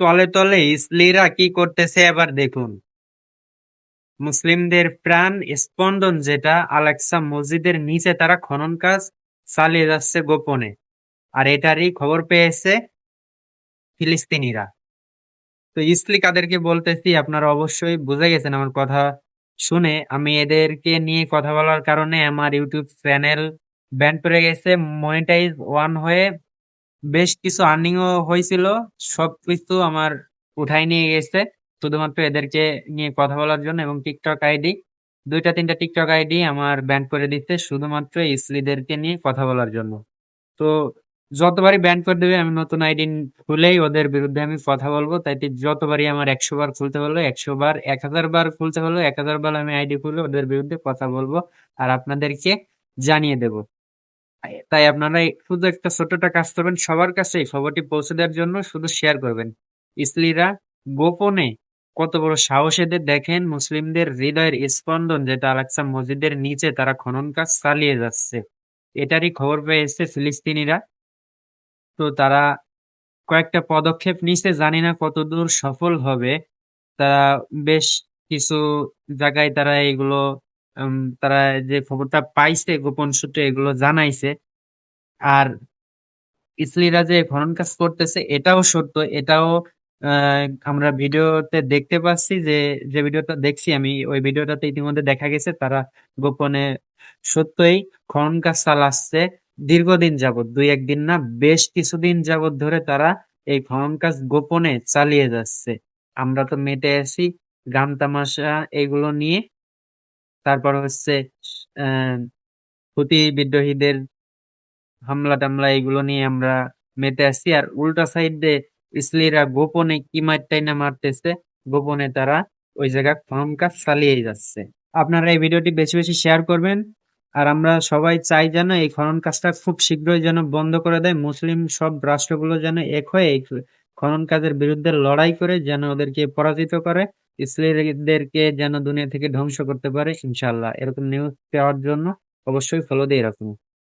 তলে তলে ইসলিরা কি করতেছে এবার দেখুন। মুসলিমদের প্রাণ স্পন্দন যেটা আল-আকসা মসজিদের নিচে তারা খনন কাজ চালিয়ে যাচ্ছে গোপনে। আর এটারই খবর পেয়েছে ফিলিস্তিনিরা। তো ইসলি কাদেরকে বলতেছি আপনারা অবশ্যই বুঝে গেছেন আমার কথা শুনে। আমি এদেরকে নিয়ে কথা বলার কারণে আমার ইউটিউব চ্যানেল ব্যান করে গেছে, মনিটাইজ ওয়ান হয়ে বেশ কিছু আর্নিংও হয়েছিল, সবকিছু আমার উঠাই নিয়ে গেছে শুধুমাত্র এদেরকে নিয়ে কথা বলার জন্য। এবং টিকটক আইডি, দুইটা তিনটা টিকটক আইডি আমার ব্যান করে দিচ্ছে শুধুমাত্র ইসলিদেরকে নিয়ে কথা বলার জন্য। তো যতবারই ব্যান করে দেবে আমি নতুন আইডি খুলেই ওদের বিরুদ্ধে আমি কথা বলবো। তাই যতবারই আমার 100 বার খুলতে বললো 100 বার, 1000 বার খুলতে হলো 1000 বার আমি আইডি খুলে ওদের বিরুদ্ধে কথা বলবো আর আপনাদেরকে জানিয়ে দেব। তাই আপনারা শুধু একটা ছোট্ট একটা কাজ করবেন, সবার কাছে এই খবরটি পৌঁছে দেওয়ার জন্য শুধু শেয়ার করবেন। ইসলিরা গোপনে কত বড় সাহস এদের দেখেন, মুসলিমদের হৃদয়ের স্পন্দন যেটা আল-আকসা মসজিদের নিচে তারা খনন কাজ চালিয়ে যাচ্ছে, এটারই খবর পেয়েছে ফিলিস্তিনিরা। তো তারা কয়েকটা পদক্ষেপ নিছে, জানি না কতদূর সফল হবে। তারা বেশ কিছু জায়গায় তারা এগুলো তারা যে খবরটা পাইছে গোপন সূত্রে এগুলো জানাইছে। আর ইসলিরা যে খনন কাজ করতেছে এটাও সত্য, এটাও আমরা ভিডিওতে দেখতে পাচ্ছি। যে যে ভিডিওটা দেখছি আমি ওই ভিডিওটাতে ইতিমধ্যে দেখা গেছে তারা গোপনে সত্যই খনন কাজ চালাচ্ছে দীর্ঘদিন যাবত, দুই একদিন না বেশ কিছুদিন যাবত ধরে তারা এই খনন কাজ গোপনে চালিয়ে যাচ্ছে। আমরা তো মেতে আছি গান তামাশা এগুলো নিয়ে, তারপর হচ্ছে আহ হুতি বিদ্রোহীদের হামলা টামলা এগুলো নিয়ে আমরা মেতে আসছি। আর উল্টা সাইডে ইসলিরা গোপনে কি মারটাই না মারতেছে, গোপনে তারা ওই জায়গায় খনন কাজ চালিয়ে যাচ্ছে। আপনারা এই ভিডিওটি বেশি বেশি শেয়ার করবেন। আর আমরা সবাই চাই যেন এই খনন কাজটা খুব শীঘ্রই যেন বন্ধ করে দেয়, মুসলিম সব রাষ্ট্রগুলো যেন এক হয়ে এই খনন কাজের বিরুদ্ধে লড়াই করে যেন ওদেরকে পরাজিত করে, ইসরায়েলিদেরকে যেন দুনিয়া থেকে ধ্বংস করতে পারে। ইনশাল্লাহ এরকম নিউজ পাওয়ার জন্য অবশ্যই ফলো দিয়ে রাখুন।